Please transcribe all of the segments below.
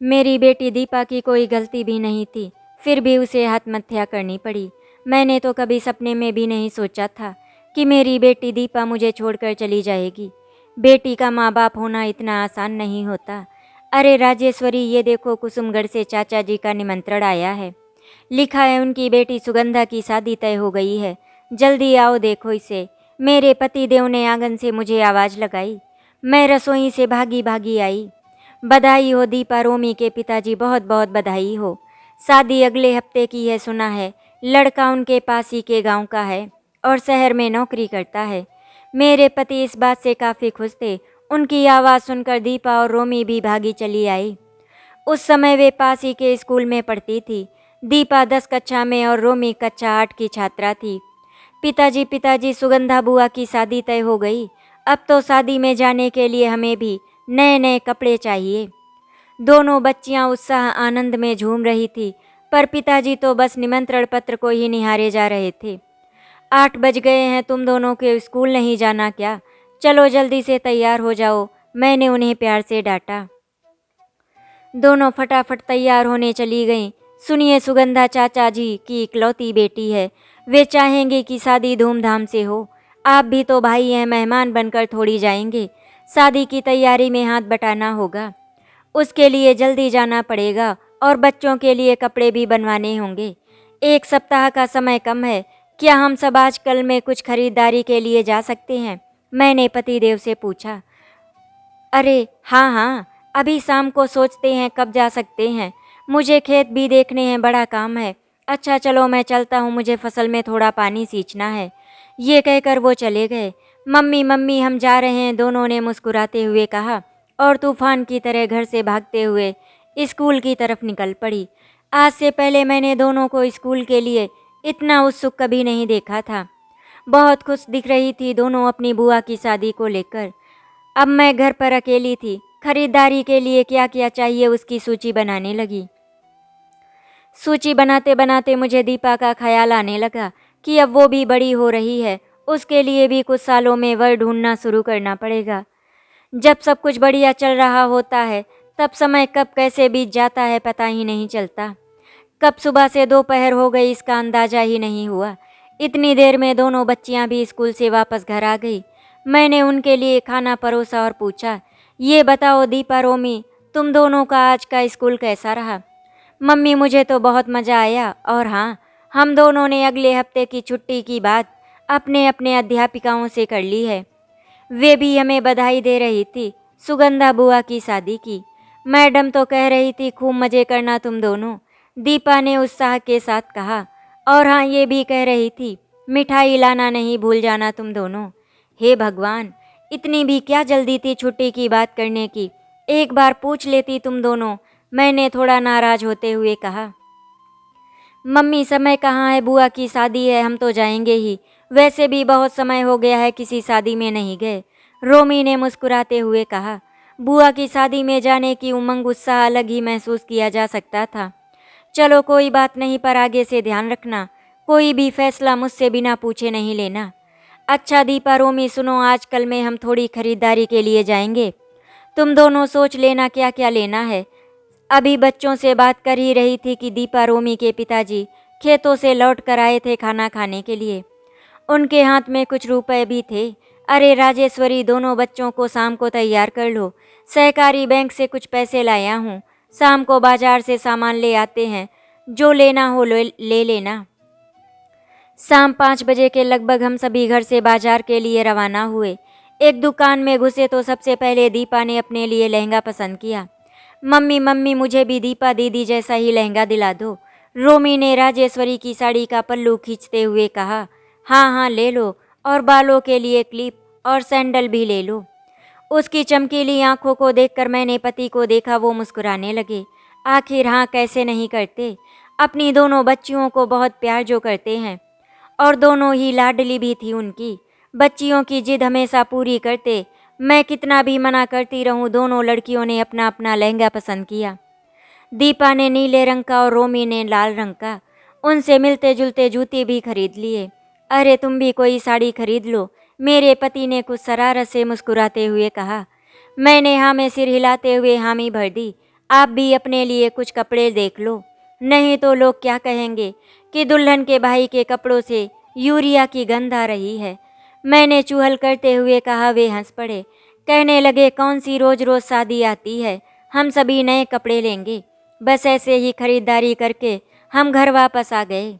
मेरी बेटी दीपा की कोई गलती भी नहीं थी, फिर भी उसे आत्महत्या करनी पड़ी। मैंने तो कभी सपने में भी नहीं सोचा था कि मेरी बेटी दीपा मुझे छोड़कर चली जाएगी। बेटी का माँ बाप होना इतना आसान नहीं होता। अरे राजेश्वरी, ये देखो, कुसुमगढ़ से चाचा जी का निमंत्रण आया है। लिखा है उनकी बेटी सुगंधा की शादी तय हो गई है। जल्दी आओ, देखो इसे। मेरे पति देव ने आंगन से मुझे आवाज़ लगाई। मैं रसोई से भागी भागी आई। बधाई हो दीपा, रोमी के पिताजी, बहुत बहुत बधाई हो। शादी अगले हफ्ते की है सुना है। लड़का उनके पास ही के गांव का है और शहर में नौकरी करता है। मेरे पति इस बात से काफ़ी खुश थे। उनकी आवाज़ सुनकर दीपा और रोमी भी भागी चली आई। उस समय वे पास ही के स्कूल में पढ़ती थी। दीपा 10 कक्षा में और रोमी कक्षा 8 की छात्रा थी। पिताजी पिताजी, सुगंधा बुआ की शादी तय हो गई। अब तो शादी में जाने के लिए हमें भी नए नए कपड़े चाहिए। दोनों बच्चियां उत्साह आनंद में झूम रही थी, पर पिताजी तो बस निमंत्रण पत्र को ही निहारे जा रहे थे। 8 बज गए हैं, तुम दोनों के स्कूल नहीं जाना क्या? चलो जल्दी से तैयार हो जाओ, मैंने उन्हें प्यार से डांटा। दोनों फटाफट तैयार होने चली गईं। सुनिए, सुगंधा चाचा जी की इकलौती बेटी है। वे चाहेंगे कि शादी धूमधाम से हो। आप भी तो भाई हैं, मेहमान बनकर थोड़ी जाएंगे। शादी की तैयारी में हाथ बटाना होगा। उसके लिए जल्दी जाना पड़ेगा और बच्चों के लिए कपड़े भी बनवाने होंगे। 1 सप्ताह का समय कम है। क्या हम सब आजकल में कुछ खरीदारी के लिए जा सकते हैं? मैंने पतिदेव से पूछा। अरे हाँ हाँ, अभी शाम को सोचते हैं कब जा सकते हैं। मुझे खेत भी देखने हैं, बड़ा काम है। अच्छा चलो मैं चलता हूँ, मुझे फसल में थोड़ा पानी सींचना है। ये कहकर वो चले गए। मम्मी मम्मी, हम जा रहे हैं, दोनों ने मुस्कुराते हुए कहा और तूफान की तरह घर से भागते हुए स्कूल की तरफ निकल पड़ी। आज से पहले मैंने दोनों को स्कूल के लिए इतना उत्सुक कभी नहीं देखा था। बहुत खुश दिख रही थी दोनों अपनी बुआ की शादी को लेकर। अब मैं घर पर अकेली थी। खरीदारी के लिए क्या क्या चाहिए उसकी सूची बनाने लगी। सूची बनाते बनाते मुझे दीपा का ख्याल आने लगा कि अब वो भी बड़ी हो रही है, उसके लिए भी कुछ सालों में वर ढूंढना शुरू करना पड़ेगा। जब सब कुछ बढ़िया चल रहा होता है, तब समय कब कैसे बीत जाता है पता ही नहीं चलता। कब सुबह से दोपहर हो गई इसका अंदाजा ही नहीं हुआ। इतनी देर में दोनों बच्चियां भी स्कूल से वापस घर आ गई। मैंने उनके लिए खाना परोसा और पूछा, ये बताओ दीपा, रोमी, तुम दोनों का आज का स्कूल कैसा रहा? मम्मी, मुझे तो बहुत मज़ा आया, और हाँ, हम दोनों ने अगले हफ्ते की छुट्टी की बात अपने अपने अध्यापिकाओं से कर ली है। वे भी हमें बधाई दे रही थी सुगंधा बुआ की शादी की। मैडम तो कह रही थी खूब मज़े करना तुम दोनों, दीपा ने उत्साह के साथ कहा। और हाँ, ये भी कह रही थी मिठाई लाना नहीं भूल जाना तुम दोनों। हे भगवान, इतनी भी क्या जल्दी थी छुट्टी की बात करने की? एक बार पूछ लेती तुम दोनों, मैंने थोड़ा नाराज होते हुए कहा। मम्मी, समय कहाँ है, बुआ की शादी है, हम तो जाएंगे ही। वैसे भी बहुत समय हो गया है किसी शादी में नहीं गए, रोमी ने मुस्कुराते हुए कहा। बुआ की शादी में जाने की उमंग, उत्साह अलग ही महसूस किया जा सकता था। चलो कोई बात नहीं, पर आगे से ध्यान रखना, कोई भी फैसला मुझसे बिना पूछे नहीं लेना। अच्छा दीपा, रोमी, सुनो, आजकल में हम थोड़ी खरीदारी के लिए जाएंगे। तुम दोनों सोच लेना क्या क्या लेना है। अभी बच्चों से बात कर ही रही थी कि दीपा, रोमी के पिताजी खेतों से लौट कर आए थे खाना खाने के लिए। उनके हाथ में कुछ रुपए भी थे। अरे राजेश्वरी, दोनों बच्चों को शाम को तैयार कर लो। सहकारी बैंक से कुछ पैसे लाया हूँ, शाम को बाजार से सामान ले आते हैं, जो लेना हो ले लेना। शाम 5 बजे के लगभग हम सभी घर से बाजार के लिए रवाना हुए। एक दुकान में घुसे तो सबसे पहले दीपा ने अपने लिए लहंगा पसंद किया। मम्मी मम्मी, मुझे भी दीपा दीदी जैसा ही लहंगा दिला दो, रोमी ने राजेश्वरी की साड़ी का पल्लू खींचते हुए कहा। हाँ हाँ ले लो, और बालों के लिए क्लिप और सैंडल भी ले लो। उसकी चमकीली आंखों को देखकर मैंने पति को देखा, वो मुस्कुराने लगे। आखिर हाँ, कैसे नहीं करते, अपनी दोनों बच्चियों को बहुत प्यार जो करते हैं, और दोनों ही लाडली भी थी उनकी। बच्चियों की जिद हमेशा पूरी करते। मैं कितना भी मना करती रहूं, दोनों लड़कियों ने अपना अपना लहंगा पसंद किया। दीपा ने नीले रंग का और रोमी ने लाल रंग का। उनसे मिलते जुलते जूते भी खरीद लिए। अरे तुम भी कोई साड़ी खरीद लो, मेरे पति ने कुछ शरारत से मुस्कुराते हुए कहा। मैंने हाँ में सिर हिलाते हुए हामी भर दी। आप भी अपने लिए कुछ कपड़े देख लो, नहीं तो लोग क्या कहेंगे कि दुल्हन के भाई के कपड़ों से यूरिया की गंध आ रही है। मैंने चुहल करते हुए कहा। वे हंस पड़े, कहने लगे, कौन सी रोज रोज शादी आती है, हम सभी नए कपड़े लेंगे। बस ऐसे ही खरीदारी करके हम घर वापस आ गए।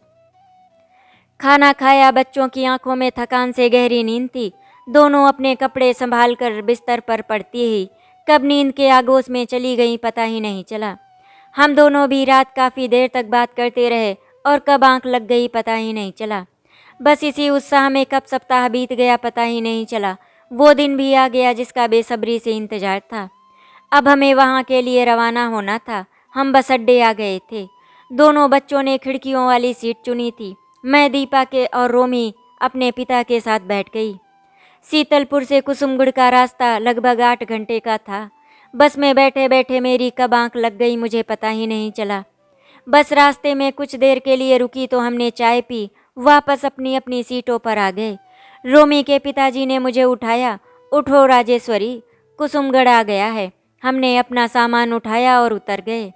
खाना खाया, बच्चों की आंखों में थकान से गहरी नींद थी। दोनों अपने कपड़े संभाल कर बिस्तर पर पड़ती ही कब नींद के आगोश में चली गई पता ही नहीं चला। हम दोनों भी रात काफ़ी देर तक बात करते रहे और कब आंख लग गई पता ही नहीं चला। बस इसी उत्साह में कब सप्ताह बीत गया पता ही नहीं चला। वो दिन भी आ गया जिसका बेसब्री से इंतजार था। अब हमें वहाँ के लिए रवाना होना था। हम बस अड्डे आ गए थे। दोनों बच्चों ने खिड़कियों वाली सीट चुनी थी। मैं, दीपा के और रोमी अपने पिता के साथ बैठ गई। शीतलपुर से कुसुमगढ़ का रास्ता लगभग 8 घंटे का था। बस में बैठे बैठे मेरी कब आंख लग गई मुझे पता ही नहीं चला। बस रास्ते में कुछ देर के लिए रुकी तो हमने चाय पी, वापस अपनी अपनी सीटों पर आ गए। रोमी के पिताजी ने मुझे उठाया। उठो राजेश्वरी, कुसुमगढ़ आ गया है। हमने अपना सामान उठाया और उतर गए।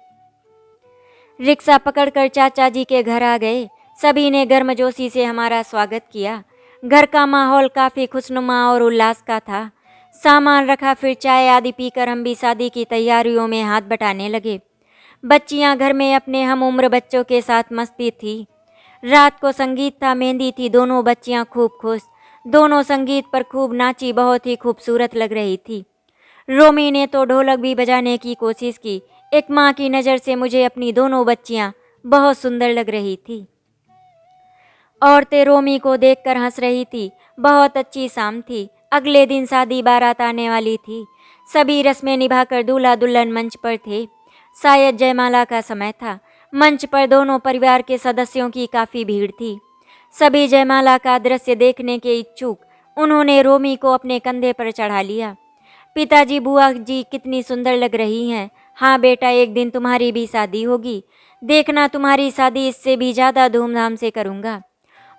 रिक्शा पकड़कर चाचा जी के घर आ गए। सभी ने गर्मजोशी से हमारा स्वागत किया। घर का माहौल काफ़ी खुशनुमा और उल्लास का था। सामान रखा, फिर चाय आदि पीकर हम भी शादी की तैयारियों में हाथ बटाने लगे। बच्चियां घर में अपने हम उम्र बच्चों के साथ मस्ती थी। रात को संगीत था, मेहंदी थी। दोनों बच्चियां खूब खुश, दोनों संगीत पर खूब नाची, बहुत ही खूबसूरत लग रही थी। रोमी ने तो ढोलक भी बजाने की कोशिश की। एक माँ की नज़र से मुझे अपनी दोनों बच्चियां बहुत सुंदर लग रही थी। औरतें रोमी को देखकर हंस रही थी। बहुत अच्छी शाम थी। अगले दिन शादी बारात आने वाली थी। सभी रस्में निभाकर दूल्हा दुल्हन मंच पर थे। शायद जयमाला का समय था। मंच पर दोनों परिवार के सदस्यों की काफ़ी भीड़ थी। सभी जयमाला का दृश्य देखने के इच्छुक। उन्होंने रोमी को अपने कंधे पर चढ़ा लिया। पिताजी, बुआ जी कितनी सुंदर लग रही हैं। हाँ बेटा, एक दिन तुम्हारी भी शादी होगी। देखना, तुम्हारी शादी इससे भी ज़्यादा धूमधाम से करूँगा।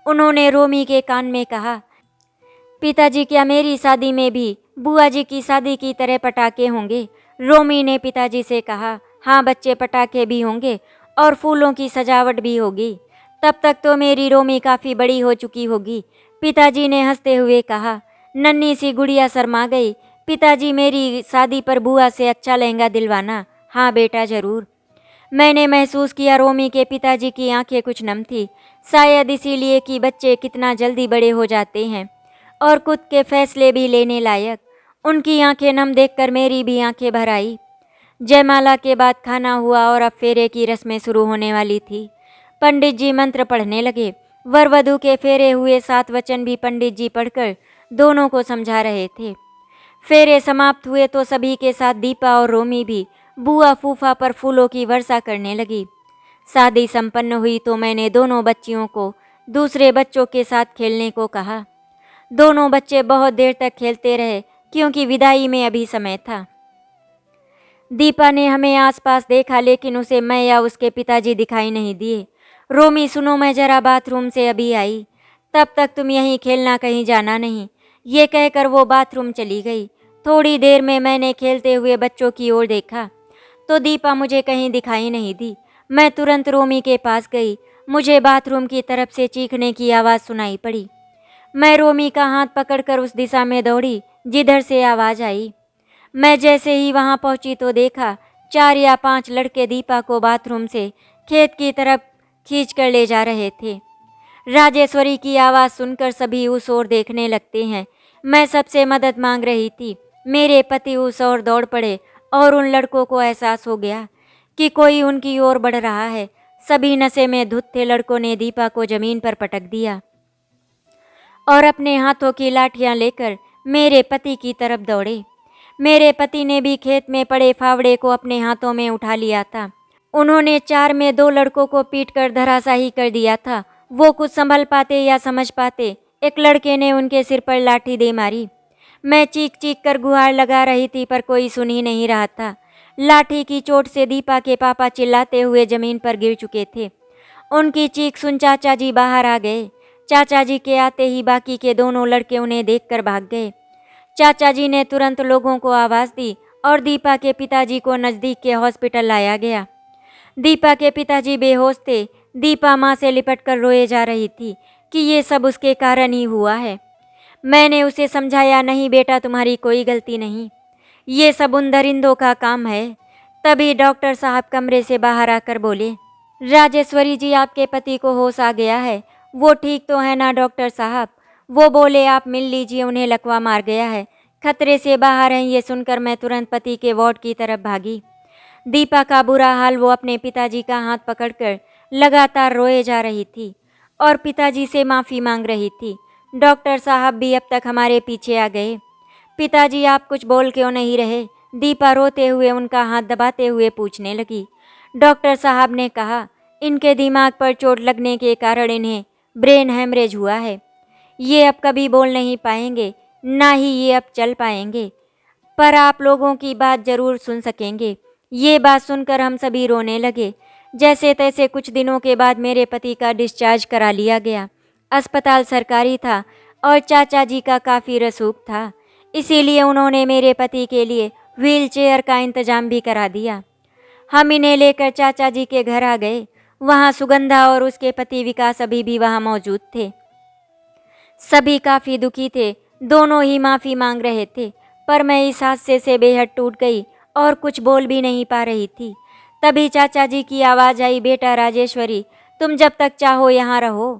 उन्होंने रोमी के कान में कहा। पिताजी, क्या मेरी शादी में भी बुआ जी की शादी की तरह पटाखे होंगे? रोमी ने पिताजी से कहा। हाँ बच्चे, पटाखे भी होंगे और फूलों की सजावट भी होगी। तब तक तो मेरी रोमी काफ़ी बड़ी हो चुकी होगी, पिताजी ने हंसते हुए कहा। नन्ही सी गुड़िया शर्मा गई। पिताजी, मेरी शादी पर बुआ से अच्छा लहंगा दिलवाना। हाँ बेटा, ज़रूर। मैंने महसूस किया रोमी के पिताजी की आंखें कुछ नम थी। शायद इसीलिए कि बच्चे कितना जल्दी बड़े हो जाते हैं और खुद के फैसले भी लेने लायक। उनकी आंखें नम देखकर मेरी भी आंखें भर आई। जयमाला के बाद खाना हुआ और अब फेरे की रस्में शुरू होने वाली थी। पंडित जी मंत्र पढ़ने लगे। वर वधू के फेरे हुए 7 वचन भी पंडित जी पढ़कर दोनों को समझा रहे थे। फेरे समाप्त हुए तो सभी के साथ दीपा और रोमी भी बुआ फूफा पर फूलों की वर्षा करने लगी। शादी संपन्न हुई तो मैंने दोनों बच्चियों को दूसरे बच्चों के साथ खेलने को कहा। दोनों बच्चे बहुत देर तक खेलते रहे क्योंकि विदाई में अभी समय था। दीपा ने हमें आसपास देखा लेकिन उसे मैं या उसके पिताजी दिखाई नहीं दिए। रोमी, सुनो, मैं जरा बाथरूम से अभी आई। तब तक तुम यहीं खेलना, कहीं जाना नहीं। ये कहकर वो बाथरूम चली गई। थोड़ी देर में मैंने खेलते हुए बच्चों की ओर देखा तो दीपा मुझे कहीं दिखाई नहीं दी। मैं तुरंत रोमी के पास गई। मुझे बाथरूम की तरफ से चीखने की आवाज़ सुनाई पड़ी। मैं रोमी का हाथ पकड़कर उस दिशा में दौड़ी जिधर से आवाज़ आई। मैं जैसे ही वहां पहुंची तो देखा 4 या 5 लड़के दीपा को बाथरूम से खेत की तरफ खींच कर ले जा रहे थे। राजेश्वरी की आवाज़ सुनकर सभी उस ओर देखने लगते हैं। मैं सबसे मदद मांग रही थी। मेरे पति उस ओर दौड़ पड़े और उन लड़कों को एहसास हो गया कि कोई उनकी ओर बढ़ रहा है। सभी नशे में धुत थे। लड़कों ने दीपा को जमीन पर पटक दिया और अपने हाथों की लाठियां लेकर मेरे पति की तरफ दौड़े। मेरे पति ने भी खेत में पड़े फावड़े को अपने हाथों में उठा लिया था। उन्होंने 4 में 2 लड़कों को पीटकर धराशाही कर दिया था। वो कुछ संभल पाते या समझ पाते, एक लड़के ने उनके सिर पर लाठी दे मारी। मैं चीख चीख कर गुहार लगा रही थी पर कोई सुन ही नहीं रहा था। लाठी की चोट से दीपा के पापा चिल्लाते हुए जमीन पर गिर चुके थे। उनकी चीख सुन चाचा जी बाहर आ गए। चाचा जी के आते ही बाकी के दोनों लड़के उन्हें देखकर भाग गए। चाचा जी ने तुरंत लोगों को आवाज़ दी और दीपा के पिताजी को नज़दीक के हॉस्पिटल लाया गया। दीपा के पिताजी बेहोश थे। दीपा माँ से लिपट कर रोए जा रही थी कि ये सब उसके कारण ही हुआ है। मैंने उसे समझाया, नहीं बेटा, तुम्हारी कोई गलती नहीं, ये सब उन दरिंदों का काम है। तभी डॉक्टर साहब कमरे से बाहर आकर बोले, राजेश्वरी जी, आपके पति को होश आ गया है। वो ठीक तो है ना डॉक्टर साहब? वो बोले, आप मिल लीजिए, उन्हें लकवा मार गया है, खतरे से बाहर हैं। ये सुनकर मैं तुरंत पति के वार्ड की तरफ भागी। दीपा का बुरा हाल, वो अपने पिताजी का हाथ पकड़कर लगातार रोए जा रही थी और पिताजी से माफ़ी मांग रही थी। डॉक्टर साहब भी अब तक हमारे पीछे आ गए। पिताजी, आप कुछ बोल क्यों नहीं रहे? दीपा रोते हुए उनका हाथ दबाते हुए पूछने लगी। डॉक्टर साहब ने कहा, इनके दिमाग पर चोट लगने के कारण इन्हें ब्रेन हैमरेज हुआ है। ये अब कभी बोल नहीं पाएंगे, ना ही ये अब चल पाएंगे, पर आप लोगों की बात जरूर सुन सकेंगे। ये बात सुनकर हम सभी रोने लगे। जैसे तैसे कुछ दिनों के बाद मेरे पति का डिस्चार्ज करा लिया गया। अस्पताल सरकारी था और चाचा जी का काफ़ी रसूख था, इसीलिए उन्होंने मेरे पति के लिए व्हील चेयर का इंतजाम भी करा दिया। हम इन्हें लेकर चाचा जी के घर आ गए। वहाँ सुगंधा और उसके पति विकास अभी भी वहाँ मौजूद थे। सभी काफ़ी दुखी थे, दोनों ही माफ़ी मांग रहे थे, पर मैं इस हादसे से बेहद टूट गई और कुछ बोल भी नहीं पा रही थी। तभी चाचा जी की आवाज़ आई, बेटा राजेश्वरी, तुम जब तक चाहो यहाँ रहो।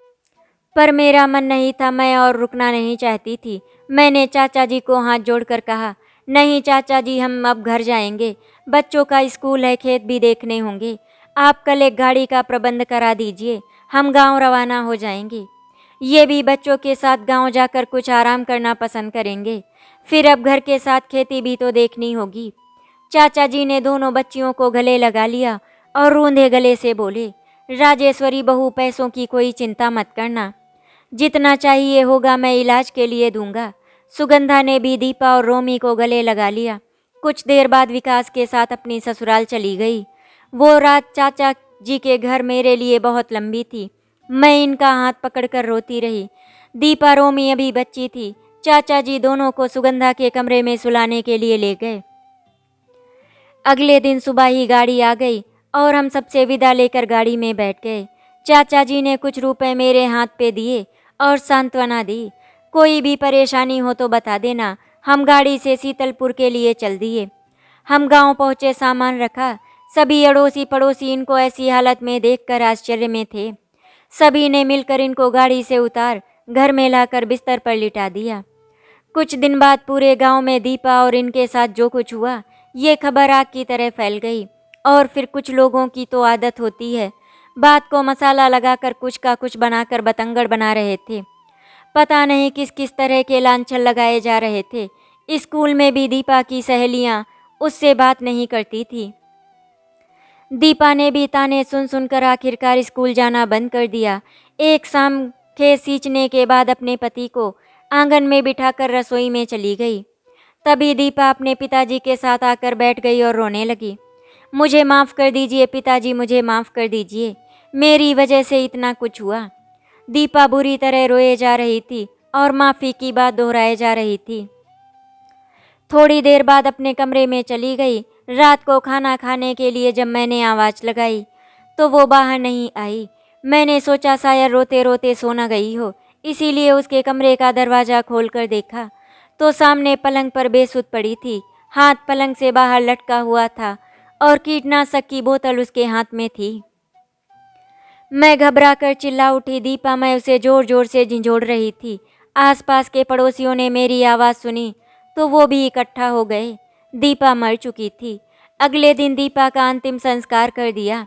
पर मेरा मन नहीं था, मैं और रुकना नहीं चाहती थी। मैंने चाचा जी को हाथ जोड़कर कहा, नहीं चाचा जी, हम अब घर जाएंगे, बच्चों का स्कूल है, खेत भी देखने होंगे। आप कल एक गाड़ी का प्रबंध करा दीजिए, हम गांव रवाना हो जाएंगे। ये भी बच्चों के साथ गांव जाकर कुछ आराम करना पसंद करेंगे। फिर अब घर के साथ खेती भी तो देखनी होगी। चाचा जी ने दोनों बच्चियों को गले लगा लिया और रूंधे गले से बोले, राजेश्वरी बहू, पैसों की कोई चिंता मत करना, जितना चाहिए होगा मैं इलाज के लिए दूंगा। सुगंधा ने भी दीपा और रोमी को गले लगा लिया। कुछ देर बाद विकास के साथ अपनी ससुराल चली गई। वो रात चाचा जी के घर मेरे लिए बहुत लंबी थी। मैं इनका हाथ पकड़कर रोती रही। दीपा, रोमी अभी बच्ची थी। चाचा जी दोनों को सुगंधा के कमरे में सुलाने के लिए ले गए। अगले दिन सुबह ही गाड़ी आ गई और हम सबसे विदा लेकर गाड़ी में बैठ गए। चाचा जी ने कुछ रुपए मेरे हाथ पे दिए और सांत्वना दी, कोई भी परेशानी हो तो बता देना। हम गाड़ी से शीतलपुर के लिए चल दिए। हम गांव पहुंचे, सामान रखा। सभी अड़ोसी पड़ोसी इनको ऐसी हालत में देखकर आश्चर्य में थे। सभी ने मिलकर इनको गाड़ी से उतार घर में लाकर बिस्तर पर लिटा दिया। कुछ दिन बाद पूरे गांव में दीपा और इनके साथ जो कुछ हुआ, ये खबर आग की तरह फैल गई। और फिर कुछ लोगों की तो आदत होती है, बात को मसाला लगाकर कुछ का कुछ बनाकर बतंगड़ बना रहे थे। पता नहीं किस किस तरह के लांछन लगाए जा रहे थे। स्कूल में भी दीपा की सहेलियां उससे बात नहीं करती थी। दीपा ने भी ताने सुन सुनकर आखिरकार स्कूल जाना बंद कर दिया। एक शाम खेत सींचने के बाद अपने पति को आंगन में बिठाकर रसोई में चली गई। तभी दीपा अपने पिताजी के साथ आकर बैठ गई और रोने लगी। मुझे माफ़ कर दीजिए पिताजी, मुझे माफ़ कर दीजिए, मेरी वजह से इतना कुछ हुआ। दीपा बुरी तरह रोए जा रही थी और माफ़ी की बात दोहराए जा रही थी। थोड़ी देर बाद अपने कमरे में चली गई। रात को खाना खाने के लिए जब मैंने आवाज़ लगाई तो वो बाहर नहीं आई। मैंने सोचा शायद रोते रोते सो न गई हो, इसीलिए उसके कमरे का दरवाज़ा खोलकर देखा तो सामने पलंग पर बेसुध पड़ी थी। हाथ पलंग से बाहर लटका हुआ था और कीटनाशक की बोतल उसके हाथ में थी। मैं घबराकर चिल्ला उठी। दीपा, मैं उसे ज़ोर ज़ोर से झंझोड़ रही थी। आसपास के पड़ोसियों ने मेरी आवाज़ सुनी तो वो भी इकट्ठा हो गए। दीपा मर चुकी थी। अगले दिन दीपा का अंतिम संस्कार कर दिया।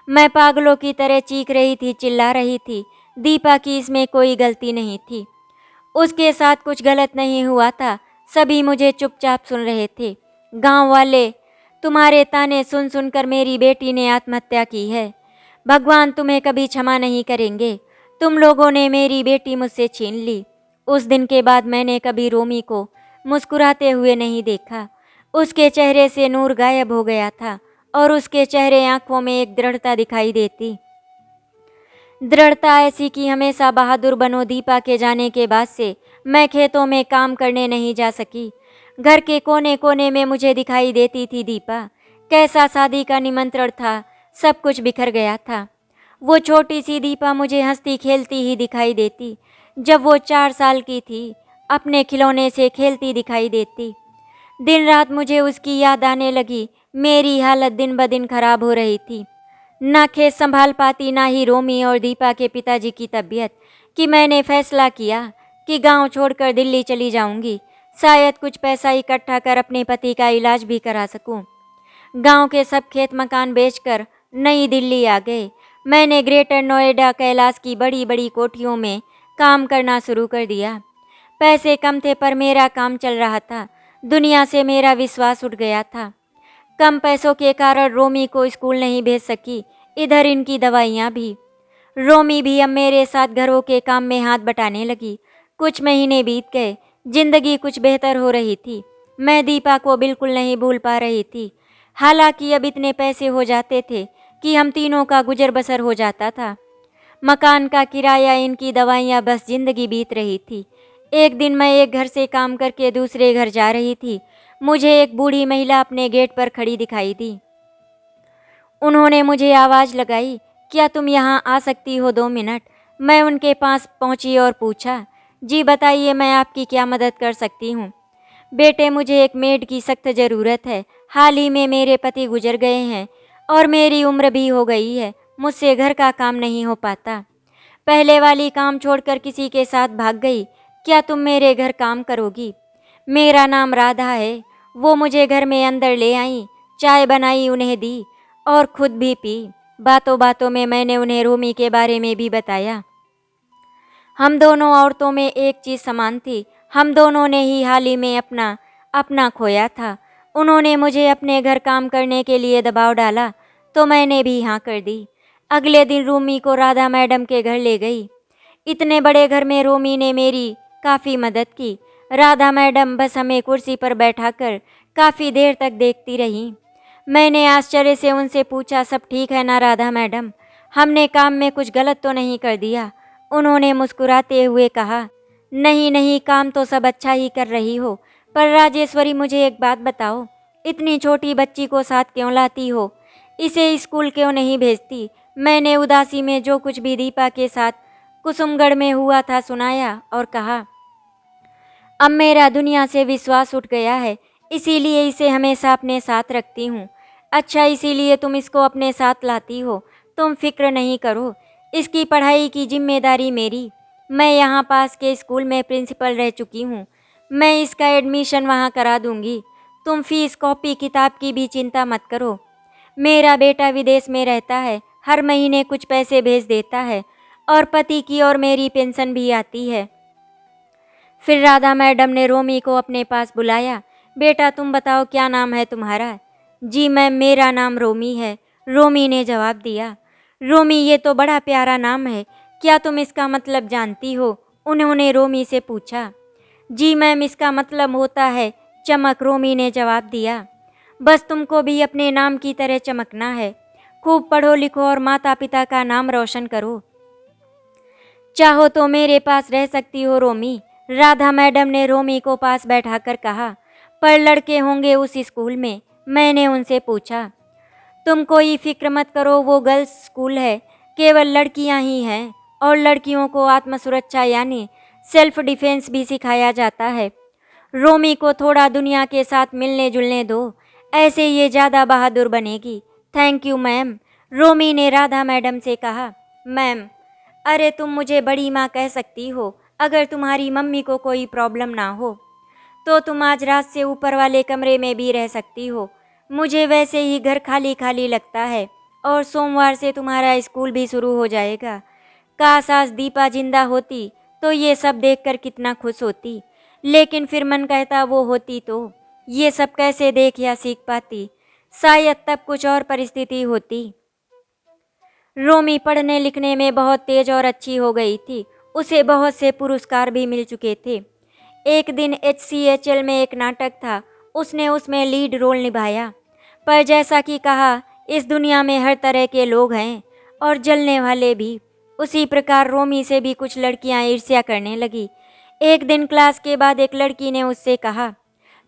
मैं पागलों की तरह चीख रही थी, चिल्ला रही थी। दीपा की इसमें कोई गलती नहीं थी, उसके साथ कुछ गलत नहीं हुआ था। सभी मुझे चुपचाप सुन रहे थे। गांव वाले, तुम्हारे ताने सुन सुनकर मेरी बेटी ने आत्महत्या की है। भगवान तुम्हें कभी क्षमा नहीं करेंगे। तुम लोगों ने मेरी बेटी मुझसे छीन ली। उस दिन के बाद मैंने कभी रोमी को मुस्कुराते हुए नहीं देखा। उसके चेहरे से नूर गायब हो गया था और उसके चेहरे आंखों में एक दृढ़ता दिखाई देती। दृढ़ता ऐसी कि हमेशा बहादुर बनो। दीपा के जाने के बाद से मैं खेतों में काम करने नहीं जा सकी। घर के कोने कोने में मुझे दिखाई देती थी दीपा। कैसा शादी का निमंत्रण था, सब कुछ बिखर गया था। वो छोटी सी दीपा मुझे हंसती खेलती ही दिखाई देती। जब वो 4 साल की थी, अपने खिलौने से खेलती दिखाई देती। दिन रात मुझे उसकी याद आने लगी। मेरी हालत दिन ब दिन खराब हो रही थी। ना खेत संभाल पाती, ना ही रोमी और दीपा के पिताजी की तबीयत, कि मैंने फैसला किया कि गांव छोड़कर दिल्ली चली जाऊंगी। शायद कुछ पैसा इकट्ठा कर अपने पति का इलाज भी करा सकूं। गांव के सब खेत मकान बेचकर नई दिल्ली आ गए। मैंने ग्रेटर नोएडा कैलाश की बड़ी बड़ी कोठियों में काम करना शुरू कर दिया। पैसे कम थे पर मेरा काम चल रहा था। दुनिया से मेरा विश्वास उठ गया था। कम पैसों के कारण रोमी को स्कूल नहीं भेज सकी, इधर इनकी दवाइयाँ भी। रोमी भी अब मेरे साथ घरों के काम में हाथ बटाने लगी। कुछ महीने बीत गए, जिंदगी कुछ बेहतर हो रही थी। मैं दीपा को बिल्कुल नहीं भूल पा रही थी। हालांकि अब इतने पैसे हो जाते थे कि हम तीनों का गुजर बसर हो जाता था। मकान का किराया, इनकी दवाइयाँ, बस जिंदगी बीत रही थी। एक दिन मैं एक घर से काम करके दूसरे घर जा रही थी। मुझे एक बूढ़ी महिला अपने गेट पर खड़ी दिखाई दी। उन्होंने मुझे आवाज़ लगाई, क्या तुम यहाँ आ सकती हो 2 मिनट? मैं उनके पास पहुँची और पूछा, जी बताइए, मैं आपकी क्या मदद कर सकती हूँ? बेटे, मुझे एक मेड की सख्त ज़रूरत है। हाल ही में मेरे पति गुजर गए हैं और मेरी उम्र भी हो गई है। मुझसे घर का काम नहीं हो पाता। पहले वाली काम छोड़कर किसी के साथ भाग गई। क्या तुम मेरे घर काम करोगी? मेरा नाम राधा है। वो मुझे घर में अंदर ले आई, चाय बनाई, उन्हें दी और खुद भी पी। बातों बातों में मैंने उन्हें रोमी के बारे में भी बताया। हम दोनों औरतों में एक चीज़ समान थी, हम दोनों ने ही हाल ही में अपना अपना खोया था। उन्होंने मुझे अपने घर काम करने के लिए दबाव डाला तो मैंने भी हाँ कर दी। अगले दिन रोमी को राधा मैडम के घर ले गई। इतने बड़े घर में रोमी ने मेरी काफ़ी मदद की। राधा मैडम बस हमें कुर्सी पर बैठाकर काफ़ी देर तक देखती रहीं। मैंने आश्चर्य से उनसे पूछा, सब ठीक है ना राधा मैडम? हमने काम में कुछ गलत तो नहीं कर दिया? उन्होंने मुस्कुराते हुए कहा, नहीं नहीं, काम तो सब अच्छा ही कर रही हो। पर राजेश्वरी, मुझे एक बात बताओ, इतनी छोटी बच्ची को साथ क्यों लाती हो? इसे स्कूल क्यों नहीं भेजती? मैंने उदासी में जो कुछ भी दीपा के साथ कुसुमगढ़ में हुआ था सुनाया और कहा, अब मेरा दुनिया से विश्वास उठ गया है, इसीलिए इसे हमेशा अपने साथ रखती हूँ। अच्छा, इसीलिए तुम इसको अपने साथ लाती हो। तुम फिक्र नहीं करो, इसकी पढ़ाई की जिम्मेदारी मेरी। मैं यहाँ पास के स्कूल में प्रिंसिपल रह चुकी हूँ। मैं इसका एडमिशन वहाँ करा दूँगी। तुम फीस, कॉपी किताब की भी चिंता मत करो। मेरा बेटा विदेश में रहता है, हर महीने कुछ पैसे भेज देता है और पति की और मेरी पेंशन भी आती है। फिर राधा मैडम ने रोमी को अपने पास बुलाया। बेटा, तुम बताओ, क्या नाम है तुम्हारा? जी मैम, मेरा नाम रोमी है, रोमी ने जवाब दिया। रोमी, ये तो बड़ा प्यारा नाम है, क्या तुम इसका मतलब जानती हो? उन्होंने रोमी से पूछा। जी मैम, इसका मतलब होता है चमक, रोमी ने जवाब दिया। बस तुमको भी अपने नाम की तरह चमकना है। खूब पढ़ो लिखो और माता पिता का नाम रोशन करो। चाहो तो मेरे पास रह सकती हो रोमी, राधा मैडम ने रोमी को पास बैठाकर कहा। पर लड़के होंगे उस स्कूल में? मैंने उनसे पूछा। तुम कोई फिक्र मत करो, वो गर्ल्स स्कूल है, केवल लड़कियां ही हैं और लड़कियों को आत्मसुरक्षा यानी सेल्फ डिफेंस भी सिखाया जाता है। रोमी को थोड़ा दुनिया के साथ मिलने जुलने दो, ऐसे ये ज़्यादा बहादुर बनेगी। थैंक यू मैम, रोमी ने राधा मैडम से कहा। मैम, अरे तुम मुझे बड़ी माँ कह सकती हो। अगर तुम्हारी मम्मी को कोई प्रॉब्लम ना हो तो तुम आज रात से ऊपर वाले कमरे में भी रह सकती हो। मुझे वैसे ही घर खाली खाली लगता है और सोमवार से तुम्हारा स्कूल भी शुरू हो जाएगा। काश आज दीपा जिंदा होती तो ये सब देखकर कितना खुश होती, लेकिन फिर मन कहता वो होती तो ये सब कैसे देख या सीख पाती। शायद तब कुछ और परिस्थिति होती। रोमी पढ़ने लिखने में बहुत तेज और अच्छी हो गई थी। उसे बहुत से पुरस्कार भी मिल चुके थे। एक दिन HCHL में एक नाटक था, उसने उसमें लीड रोल निभाया। पर जैसा कि कहा, इस दुनिया में हर तरह के लोग हैं और जलने वाले भी। उसी प्रकार रोमी से भी कुछ लड़कियां ईर्ष्या करने लगी। एक दिन क्लास के बाद एक लड़की ने उससे कहा,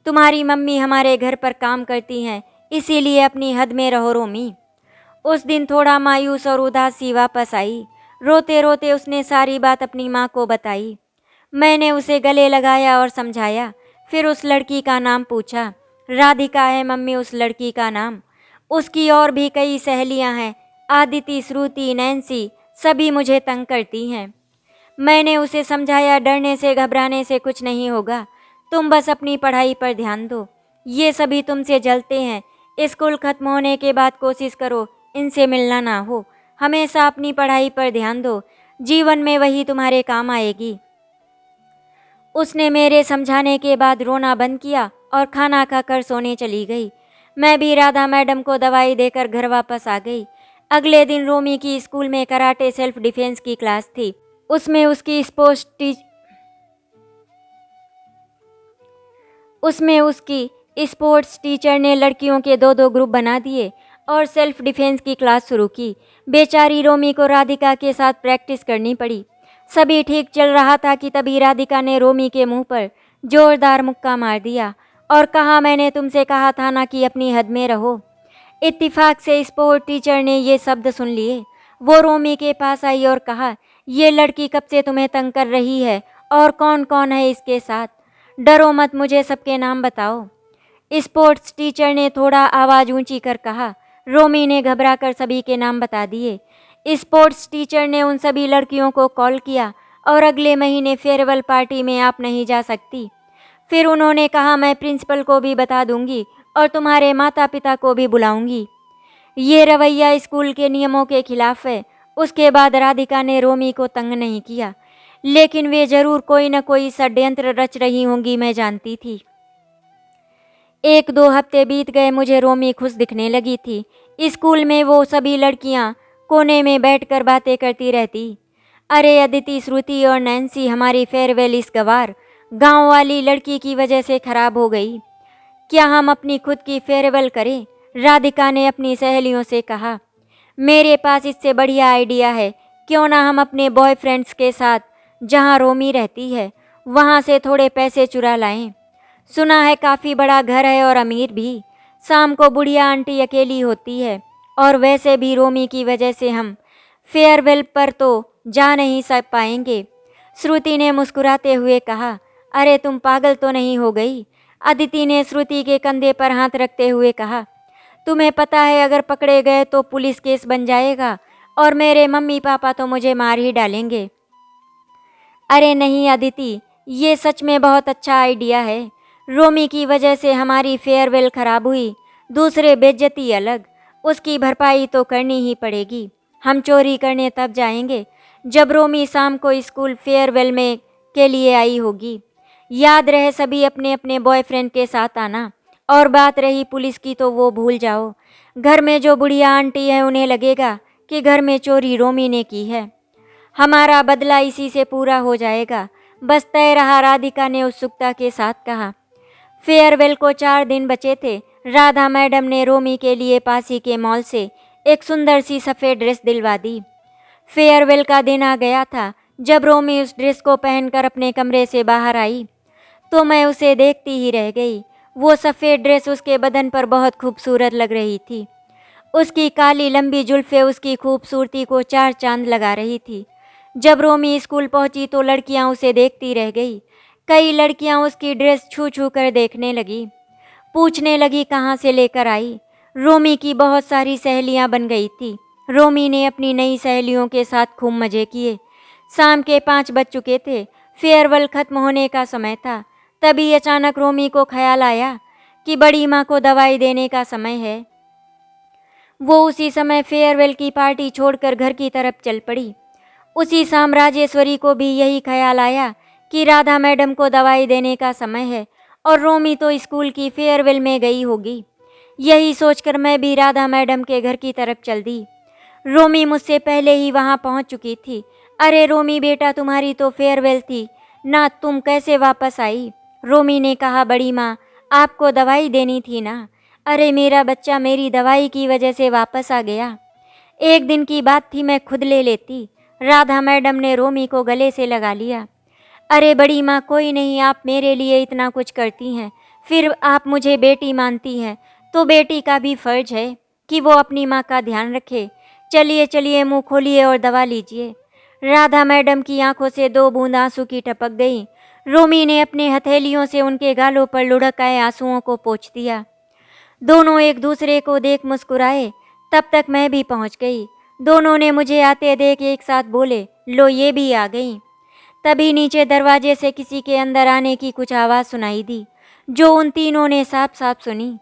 तुम्हारी मम्मी हमारे घर पर काम करती हैं, इसीलिए अपनी हद में रहो रोमी। उस दिन थोड़ा मायूस और उदासी वापस आई। रोते रोते उसने सारी बात अपनी माँ को बताई। मैंने उसे गले लगाया और समझाया। फिर उस लड़की का नाम पूछा। राधिका है मम्मी उस लड़की का नाम। उसकी और भी कई सहेलियां हैं, आदिति, श्रुति, नैन्सी, सभी मुझे तंग करती हैं। मैंने उसे समझाया, डरने से घबराने से कुछ नहीं होगा, तुम बस अपनी पढ़ाई पर ध्यान दो। ये सभी तुमसे जलते हैं। स्कूल खत्म होने के बाद कोशिश करो इनसे मिलना ना हो। हमेशा अपनी पढ़ाई पर ध्यान दो, जीवन में वही तुम्हारे काम आएगी। उसने मेरे समझाने के बाद रोना बंद किया और खाना खाकर सोने चली गई। मैं भी राधा मैडम को दवाई देकर घर वापस आ गई। अगले दिन रोमी की स्कूल में कराटे सेल्फ डिफेंस की क्लास थी। उसमें उसकी स्पोर्ट्स टीचर ने लड़कियों के दो दो ग्रुप बना दिए और सेल्फ डिफेंस की क्लास शुरू की। बेचारी रोमी को राधिका के साथ प्रैक्टिस करनी पड़ी। सभी ठीक चल रहा था कि तभी राधिका ने रोमी के मुंह पर जोरदार मुक्का मार दिया और कहा, मैंने तुमसे कहा था ना कि अपनी हद में रहो। इत्तेफाक से स्पोर्ट टीचर ने ये शब्द सुन लिए। वो रोमी के पास आई और कहा, ये लड़की कब से तुम्हें तंग कर रही है और कौन कौन है इसके साथ? डरो मत, मुझे सबके नाम बताओ। स्पोर्ट्स टीचर ने थोड़ा आवाज़ ऊंची कर कहा। रोमी ने घबराकर सभी के नाम बता दिए। स्पोर्ट्स टीचर ने उन सभी लड़कियों को कॉल किया और अगले महीने फेयरवेल पार्टी में आप नहीं जा सकती। फिर उन्होंने कहा, मैं प्रिंसिपल को भी बता दूंगी और तुम्हारे माता पिता को भी बुलाऊंगी। ये रवैया स्कूल के नियमों के खिलाफ है। उसके बाद राधिका ने रोमी को तंग नहीं किया, लेकिन वे जरूर कोई न कोई षड्यंत्र रच रही होंगी, मैं जानती थी। 1-2 हफ्ते बीत गए, मुझे रोमी खुश दिखने लगी थी। स्कूल में वो सभी लड़कियां कोने में बैठकर बातें करती रहती। अरे अदिति, श्रुति और नैन्सी, हमारी फेयरवेल इस गवार गांव वाली लड़की की वजह से खराब हो गई। क्या हम अपनी खुद की फेयरवेल करें? राधिका ने अपनी सहेलियों से कहा। मेरे पास इससे बढ़िया आइडिया है, क्यों ना हम अपने बॉयफ्रेंड्स के साथ जहां रोमी रहती है वहां से थोड़े पैसे चुरा लाएं। सुना है काफ़ी बड़ा घर है और अमीर भी। शाम को बुढ़िया आंटी अकेली होती है और वैसे भी रोमी की वजह से हम फेयरवेल पर तो जा नहीं पाएंगे। श्रुति ने मुस्कुराते हुए कहा। अरे तुम पागल तो नहीं हो गई? अदिति ने श्रुति के कंधे पर हाथ रखते हुए कहा। तुम्हें पता है अगर पकड़े गए तो पुलिस केस बन जाएगा और मेरे मम्मी पापा तो मुझे मार ही डालेंगे। अरे नहीं अदिति, ये सच में बहुत अच्छा आइडिया है। रोमी की वजह से हमारी फेयरवेल खराब हुई, दूसरे बेइज्जती अलग, उसकी भरपाई तो करनी ही पड़ेगी। हम चोरी करने तब जाएंगे जब रोमी शाम को स्कूल फेयरवेल में के लिए आई होगी। याद रहे सभी अपने अपने बॉयफ्रेंड के साथ आना। और बात रही पुलिस की तो वो भूल जाओ। घर में जो बुढ़िया आंटी है उन्हें लगेगा कि घर में चोरी रोमी ने की है। हमारा बदला इसी से पूरा हो जाएगा। बस तय रहा, राधिका ने उत्सुकता के साथ कहा। फेयरवेल को 4 दिन बचे थे। राधा मैडम ने रोमी के लिए पासी के मॉल से एक सुंदर सी सफ़ेद ड्रेस दिलवा दी। फेयरवेल का दिन आ गया था। जब रोमी उस ड्रेस को पहनकर अपने कमरे से बाहर आई तो मैं उसे देखती ही रह गई। वो सफ़ेद ड्रेस उसके बदन पर बहुत खूबसूरत लग रही थी। उसकी काली लंबी जुल्फ़ें उसकी खूबसूरती को 4 चांद लगा रही थी। जब रोमी स्कूल पहुंची तो लड़कियां उसे देखती रह गई। कई लड़कियां उसकी ड्रेस छू छू कर देखने लगी, पूछने लगी कहाँ से लेकर आई। रोमी की बहुत सारी सहेलियां बन गई थी। रोमी ने अपनी नई सहेलियों के साथ खूब मज़े किए। शाम के 5 बज चुके थे। फेयरवेल खत्म होने का समय था। तभी अचानक रोमी को ख्याल आया कि बड़ी माँ को दवाई देने का समय है। वो उसी समय फेयरवेल की पार्टी छोड़कर घर की तरफ चल पड़ी। उसी शाम राजेश्वरी को भी यही ख्याल आया कि राधा मैडम को दवाई देने का समय है और रोमी तो स्कूल की फेयरवेल में गई होगी। यही सोचकर मैं भी राधा मैडम के घर की तरफ चल दी। रोमी मुझसे पहले ही वहाँ पहुँच चुकी थी। अरे रोमी बेटा, तुम्हारी तो फेयरवेल थी ना, तुम कैसे वापस आई? रोमी ने कहा। बड़ी माँ, आपको दवाई देनी थी ना। अरे मेरा बच्चा मेरी दवाई की वजह से वापस आ गया। एक दिन की बात थी, मैं खुद ले लेती। राधा मैडम ने रोमी को गले से लगा लिया। अरे बड़ी माँ, कोई नहीं, आप मेरे लिए इतना कुछ करती हैं, फिर आप मुझे बेटी मानती हैं तो बेटी का भी फर्ज है कि वो अपनी माँ का ध्यान रखे। चलिए चलिए, मुंह खोलिए और दवा लीजिए। राधा मैडम की आंखों से 2 बूंद आंसू की टपक गई। रोमी ने अपने हथेलियों से उनके गालों पर लुढ़क आए आंसुओं को पोंछ दिया। दोनों एक दूसरे को देख मुस्कुराए। तब तक मैं भी पहुंच गई। दोनों ने मुझे आते देख एक साथ बोले, लो ये भी आ गई। तभी नीचे दरवाजे से किसी के अंदर आने की कुछ आवाज़ सुनाई दी, जो उन तीनों ने साफ साफ सुनी।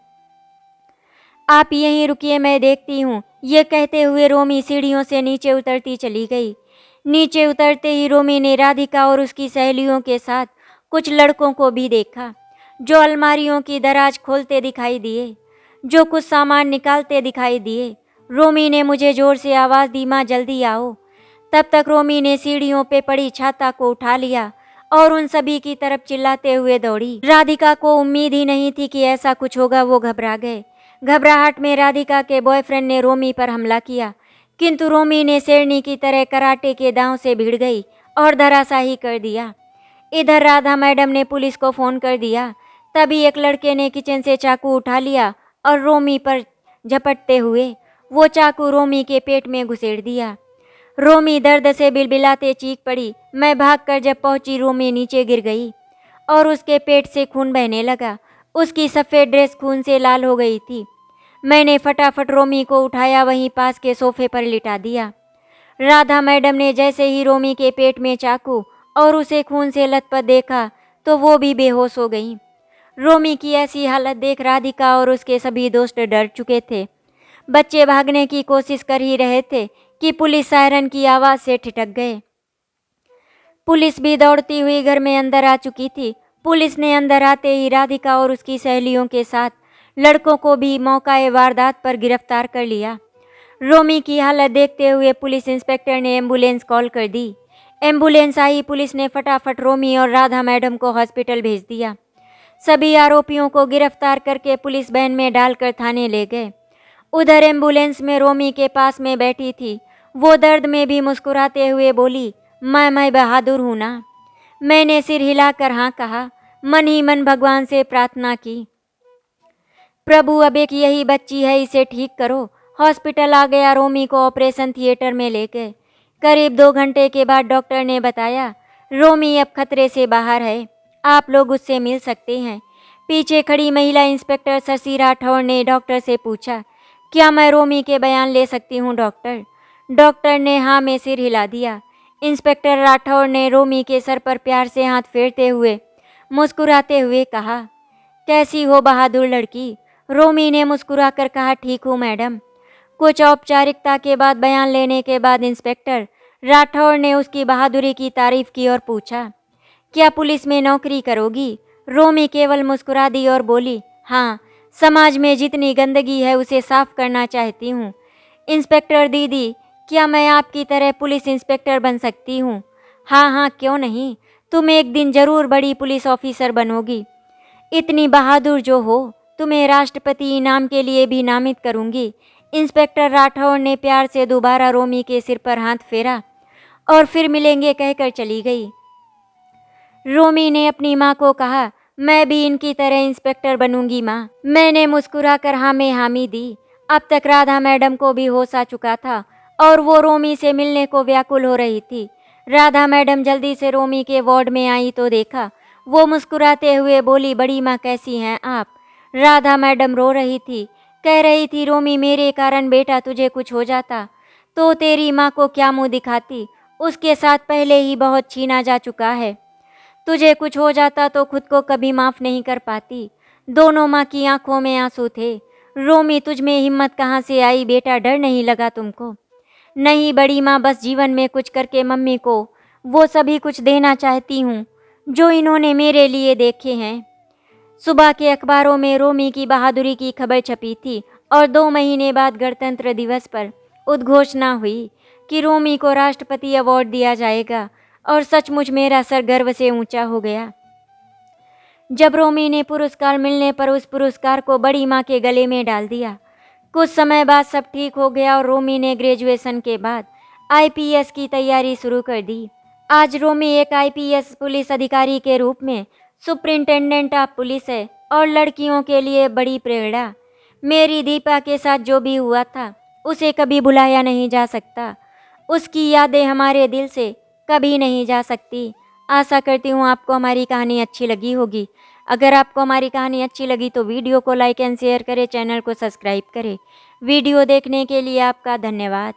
आप यहीं रुकिए, मैं देखती हूँ। ये कहते हुए रोमी सीढ़ियों से नीचे उतरती चली गई। नीचे उतरते ही रोमी ने राधिका और उसकी सहेलियों के साथ कुछ लड़कों को भी देखा, जो अलमारियों की दराज खोलते दिखाई दिए, जो कुछ सामान निकालते दिखाई दिए। रोमी ने मुझे जोर से आवाज़ दी, माँ जल्दी आओ। तब तक रोमी ने सीढ़ियों पे पड़ी छाता को उठा लिया और उन सभी की तरफ चिल्लाते हुए दौड़ी। राधिका को उम्मीद ही नहीं थी कि ऐसा कुछ होगा। वो घबरा गए। घबराहट में राधिका के बॉयफ्रेंड ने रोमी पर हमला किया, किंतु रोमी ने शेरनी की तरह कराटे के दांव से भिड़ गई और धराशायी कर दिया। इधर राधा मैडम ने पुलिस को फ़ोन कर दिया। तभी एक लड़के ने किचन से चाकू उठा लिया और रोमी पर झपटते हुए वो चाकू रोमी के पेट में घुसेड़ दिया। रोमी दर्द से बिलबिलाते चीख पड़ी। मैं भागकर जब पहुंची, रोमी नीचे गिर गई और उसके पेट से खून बहने लगा। उसकी सफ़ेद ड्रेस खून से लाल हो गई थी। मैंने फटाफट रोमी को उठाया, वहीं पास के सोफे पर लिटा दिया। राधा मैडम ने जैसे ही रोमी के पेट में चाकू और उसे खून से लथपथ देखा तो वो भी बेहोश हो गई। रोमी की ऐसी हालत देख राधिका और उसके सभी दोस्त डर चुके थे। बच्चे भागने की कोशिश कर ही रहे थे कि पुलिस सायरन की आवाज़ से ठिठक गए। पुलिस भी दौड़ती हुई घर में अंदर आ चुकी थी। पुलिस ने अंदर आते ही राधिका और उसकी सहेलियों के साथ लड़कों को भी मौकाए वारदात पर गिरफ्तार कर लिया। रोमी की हालत देखते हुए पुलिस इंस्पेक्टर ने एम्बुलेंस कॉल कर दी। एम्बुलेंस आई। पुलिस ने फटाफट रोमी और राधा मैडम को हॉस्पिटल भेज दिया। सभी आरोपियों को गिरफ्तार करके पुलिस वैन में डालकर थाने ले गए। उधर एम्बुलेंस में रोमी के पास में बैठी थी। वो दर्द में भी मुस्कुराते हुए बोली, मैं बहादुर हूँ ना। मैंने सिर हिलाकर हाँ कहा। मन ही मन भगवान से प्रार्थना की, प्रभु अब एक यही बच्ची है, इसे ठीक करो। हॉस्पिटल आ गया। रोमी को ऑपरेशन थिएटर में ले गए। करीब 2 घंटे के बाद डॉक्टर ने बताया, रोमी अब खतरे से बाहर है, आप लोग उससे मिल सकते हैं। पीछे खड़ी महिला इंस्पेक्टर शशि राठौर ने डॉक्टर से पूछा, क्या मैं रोमी के बयान ले सकती हूँ डॉक्टर? डॉक्टर ने हाँ में सिर हिला दिया। इंस्पेक्टर राठौर ने रोमी के सर पर प्यार से हाथ फेरते हुए मुस्कुराते हुए कहा, कैसी हो बहादुर लड़की? रोमी ने मुस्कुराकर कहा, ठीक हूँ मैडम। कुछ औपचारिकता के बाद बयान लेने के बाद इंस्पेक्टर राठौर ने उसकी बहादुरी की तारीफ की और पूछा, क्या पुलिस में नौकरी करोगी? रोमी केवल मुस्कुरा दी और बोली, हाँ, समाज में जितनी गंदगी है उसे साफ करना चाहती हूँ। इंस्पेक्टर दीदी, क्या मैं आपकी तरह पुलिस इंस्पेक्टर बन सकती हूँ? हाँ हाँ, क्यों नहीं, तुम एक दिन जरूर बड़ी पुलिस ऑफिसर बनोगी। इतनी बहादुर जो हो, तुम्हें राष्ट्रपति इनाम के लिए भी नामित करूँगी। इंस्पेक्टर राठौर ने प्यार से दोबारा रोमी के सिर पर हाथ फेरा और फिर मिलेंगे कहकर चली गई। रोमी ने अपनी माँ को कहा, मैं भी इनकी तरह इंस्पेक्टर बनूंगी माँ। मैंने मुस्कुराकर हाँ में हामी दी। अब तक राधा मैडम को भी होश आ चुका था और वो रोमी से मिलने को व्याकुल हो रही थी। राधा मैडम जल्दी से रोमी के वार्ड में आई तो देखा, वो मुस्कुराते हुए बोली, बड़ी माँ कैसी हैं आप? राधा मैडम रो रही थी, कह रही थी, रोमी मेरे कारण बेटा तुझे कुछ हो जाता तो तेरी माँ को क्या मुँह दिखाती? उसके साथ पहले ही बहुत छीना जा चुका है। तुझे कुछ हो जाता तो खुद को कभी माफ़ नहीं कर पाती। दोनों माँ की आंखों में आंसू थे। रोमी, तुझ में हिम्मत कहाँ से आई बेटा? डर नहीं लगा तुमको? नहीं बड़ी माँ, बस जीवन में कुछ करके मम्मी को वो सभी कुछ देना चाहती हूँ जो इन्होंने मेरे लिए देखे हैं। सुबह के अखबारों में रोमी की बहादुरी की खबर छपी थी और 2 महीने बाद गणतंत्र दिवस पर उद्घोषणा हुई कि रोमी को राष्ट्रपति अवार्ड दिया जाएगा और सचमुच मेरा सर गर्व से ऊंचा हो गया। जब रोमी ने पुरस्कार मिलने पर उस पुरस्कार को बड़ी माँ के गले में डाल दिया। कुछ समय बाद सब ठीक हो गया और रोमी ने ग्रेजुएशन के बाद आईपीएस की तैयारी शुरू कर दी। आज रोमी एक आईपीएस पुलिस अधिकारी के रूप में सुपरिंटेंडेंट ऑफ पुलिस है और लड़कियों के लिए बड़ी प्रेरणा। मेरी दीपा के साथ जो भी हुआ था उसे कभी भुलाया नहीं जा सकता। उसकी यादें हमारे दिल से कभी नहीं जा सकती। आशा करती हूँ आपको हमारी कहानी अच्छी लगी होगी। अगर आपको हमारी कहानी अच्छी लगी तो वीडियो को लाइक एंड शेयर करें, चैनल को सब्सक्राइब करें। वीडियो देखने के लिए आपका धन्यवाद।